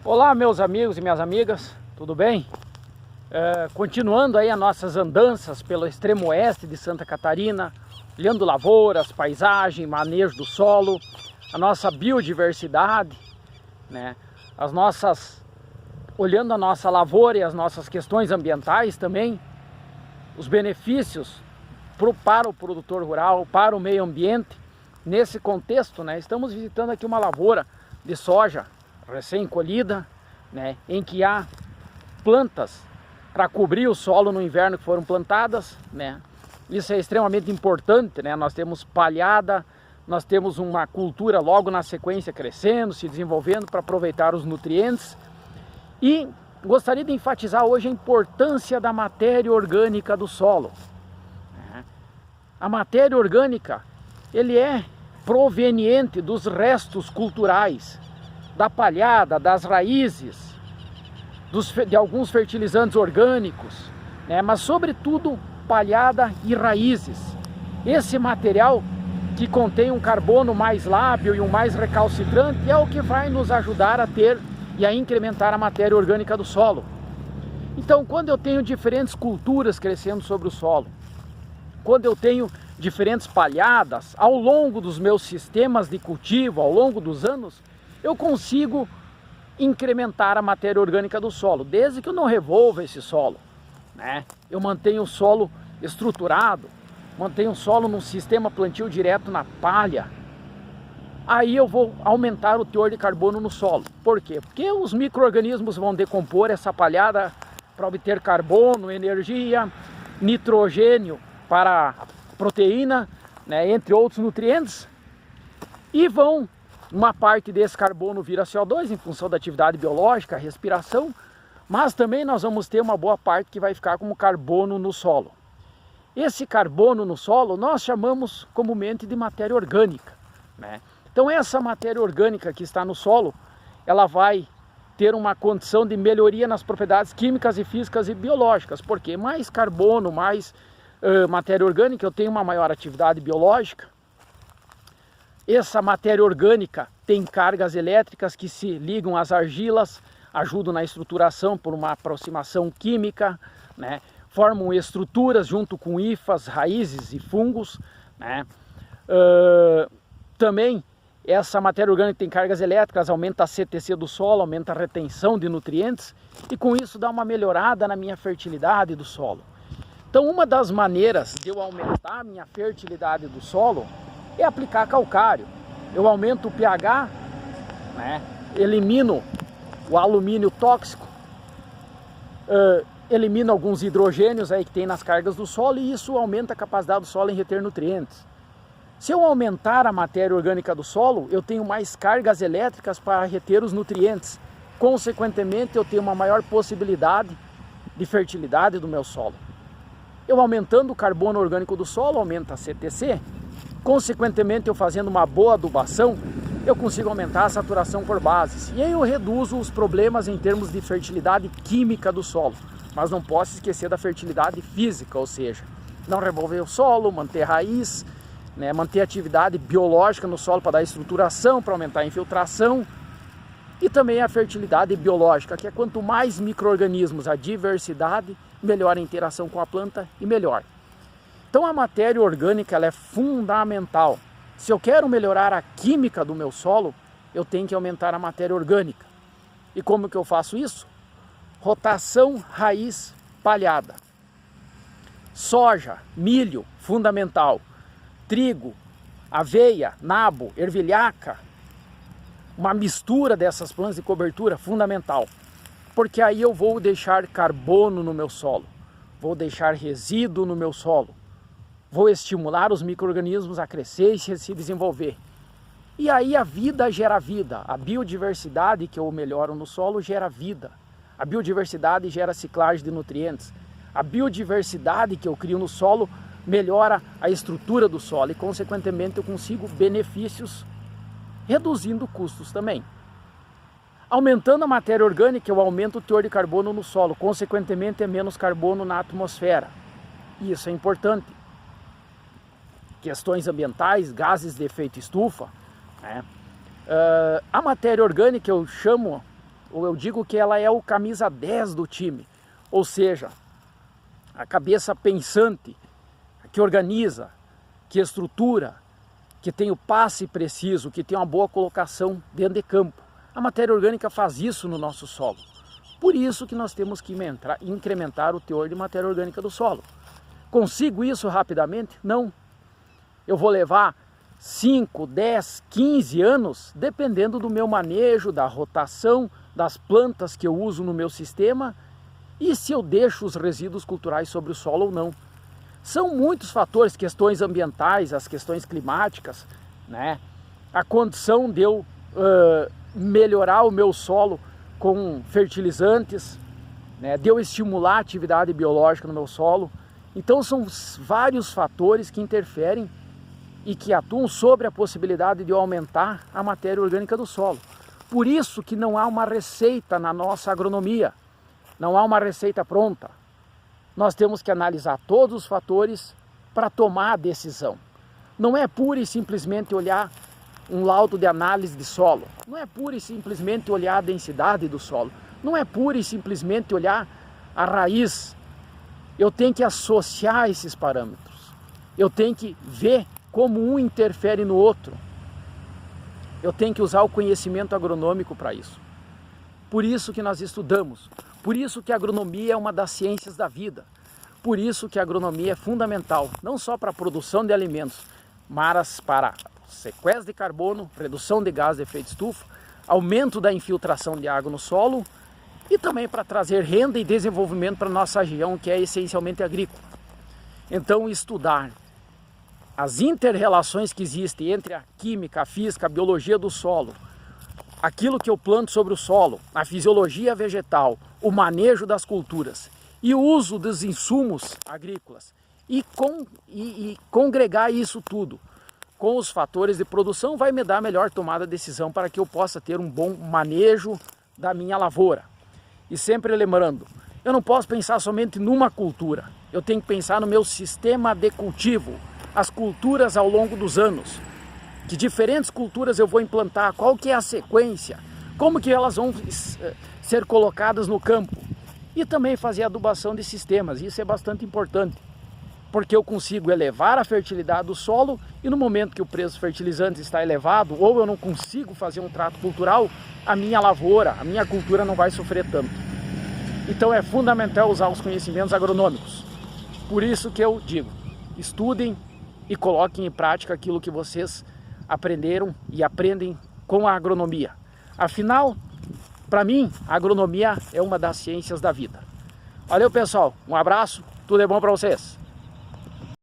Olá, meus amigos e minhas amigas, tudo bem? Continuando aí as nossas andanças pelo extremo oeste de Santa Catarina, olhando lavouras, paisagem, manejo do solo, a nossa biodiversidade, né? Olhando a nossa lavoura e as nossas questões ambientais também, os benefícios para o produtor rural, para o meio ambiente. Nesse contexto, né, estamos visitando aqui uma lavoura de soja recém-colhida, né, em que há plantas para cobrir o solo no inverno que foram plantadas, né. Isso é extremamente importante, né. Nós temos palhada, nós temos uma cultura logo na sequência crescendo, se desenvolvendo para aproveitar os nutrientes. E gostaria de enfatizar hoje a importância da matéria orgânica do solo. A matéria orgânica, ele é proveniente dos restos culturais, da palhada, das raízes, de alguns fertilizantes orgânicos, né? Mas sobretudo palhada e raízes. Esse material que contém um carbono mais lábil e um mais recalcitrante é o que vai nos ajudar a ter e a incrementar a matéria orgânica do solo. Então, quando eu tenho diferentes culturas crescendo sobre o solo, quando eu tenho diferentes palhadas ao longo dos meus sistemas de cultivo, ao longo dos anos, eu consigo incrementar a matéria orgânica do solo, desde que eu não revolva esse solo, né? Eu mantenho o solo estruturado, mantenho o solo num sistema plantio direto na palha. Aí eu vou aumentar o teor de carbono no solo. Por quê? Porque os micro-organismos vão decompor essa palhada para obter carbono, energia, nitrogênio para proteína, né, entre outros nutrientes, e uma parte desse carbono vira CO2 em função da atividade biológica, respiração, mas também nós vamos ter uma boa parte que vai ficar como carbono no solo. Esse carbono no solo nós chamamos comumente de matéria orgânica, né? Então essa matéria orgânica que está no solo, ela vai ter uma condição de melhoria nas propriedades químicas e físicas e biológicas, porque mais carbono, mais matéria orgânica, eu tenho uma maior atividade biológica. Essa matéria orgânica tem cargas elétricas que se ligam às argilas, ajudam na estruturação por uma aproximação química, né? Formam estruturas junto com hifas, raízes e fungos, né? Também essa matéria orgânica tem cargas elétricas, aumenta a CTC do solo, aumenta a retenção de nutrientes e com isso dá uma melhorada na minha fertilidade do solo. Então, uma das maneiras de eu aumentar a minha fertilidade do solo é aplicar calcário. Eu aumento o pH, né? Elimino o alumínio tóxico, elimino alguns hidrogênios aí que tem nas cargas do solo e isso aumenta a capacidade do solo em reter nutrientes. Se eu aumentar a matéria orgânica do solo, eu tenho mais cargas elétricas para reter os nutrientes. Consequentemente, eu tenho uma maior possibilidade de fertilidade do meu solo. Eu aumentando o carbono orgânico do solo, aumenta a CTC. Consequentemente, eu fazendo uma boa adubação, eu consigo aumentar a saturação por bases. E aí eu reduzo os problemas em termos de fertilidade química do solo. Mas não posso esquecer da fertilidade física, ou seja, não revolver o solo, manter raiz, né, manter atividade biológica no solo para dar estruturação, para aumentar a infiltração. E também a fertilidade biológica, que é quanto mais micro-organismos, a diversidade, melhor a interação com a planta e melhor. Então a matéria orgânica ela é fundamental. Se eu quero melhorar a química do meu solo, eu tenho que aumentar a matéria orgânica. E como que eu faço isso? Rotação raiz palhada. Soja, milho, fundamental. Trigo, aveia, nabo, ervilhaca. Uma mistura dessas plantas de cobertura fundamental. Porque aí eu vou deixar carbono no meu solo. Vou deixar resíduo no meu solo. Vou estimular os micro-organismos a crescer e se desenvolver. E aí a vida gera vida. A biodiversidade que eu melhoro no solo gera vida. A biodiversidade gera ciclagem de nutrientes. A biodiversidade que eu crio no solo melhora a estrutura do solo e, consequentemente, eu consigo benefícios reduzindo custos também. Aumentando a matéria orgânica, eu aumento o teor de carbono no solo. Consequentemente, é menos carbono na atmosfera. E isso é importante. Questões ambientais, gases de efeito estufa, né? A matéria orgânica eu chamo ou eu digo que ela é o camisa 10 do time, ou seja, a cabeça pensante, que organiza, que estrutura, que tem o passe preciso, que tem uma boa colocação dentro de campo. A matéria orgânica faz isso no nosso solo. Por isso que nós temos que incrementar o teor de matéria orgânica do solo. Consigo isso rapidamente? Não. Eu vou levar 5, 10, 15 anos, dependendo do meu manejo, da rotação, das plantas que eu uso no meu sistema e se eu deixo os resíduos culturais sobre o solo ou não. São muitos fatores, questões ambientais, as questões climáticas, né? A condição de eu melhorar o meu solo com fertilizantes, né? De eu estimular a atividade biológica no meu solo. Então são vários fatores que interferem e que atuam sobre a possibilidade de eu aumentar a matéria orgânica do solo. Por isso que não há uma receita na nossa agronomia, não há uma receita pronta. Nós temos que analisar todos os fatores para tomar a decisão. Não é pura e simplesmente olhar um laudo de análise de solo, não é pura e simplesmente olhar a densidade do solo, não é pura e simplesmente olhar a raiz. Eu tenho que associar esses parâmetros, eu tenho que ver como um interfere no outro. Eu tenho que usar o conhecimento agronômico para isso. Por isso que nós estudamos, por isso que a agronomia é uma das ciências da vida, por isso que a agronomia é fundamental, não só para a produção de alimentos, mas para sequestro de carbono, redução de gases de efeito estufa, aumento da infiltração de água no solo e também para trazer renda e desenvolvimento para a nossa região, que é essencialmente agrícola. Então, estudar as inter-relações que existem entre a química, a física, a biologia do solo, aquilo que eu planto sobre o solo, a fisiologia vegetal, o manejo das culturas e o uso dos insumos agrícolas e congregar isso tudo com os fatores de produção vai me dar a melhor tomada de decisão para que eu possa ter um bom manejo da minha lavoura. E sempre lembrando, eu não posso pensar somente numa cultura, eu tenho que pensar no meu sistema de cultivo, as culturas ao longo dos anos. Que diferentes culturas eu vou implantar, qual que é a sequência, como que elas vão ser colocadas no campo. E também fazer adubação de sistemas, isso é bastante importante, porque eu consigo elevar a fertilidade do solo e no momento que o preço dos fertilizantes está elevado, ou eu não consigo fazer um trato cultural, a minha lavoura, a minha cultura não vai sofrer tanto. Então é fundamental usar os conhecimentos agronômicos. Por isso que eu digo, estudem e coloquem em prática aquilo que vocês aprenderam e aprendem com a agronomia. Afinal, para mim, a agronomia é uma das ciências da vida. Valeu, pessoal. Um abraço. Tudo é bom para vocês.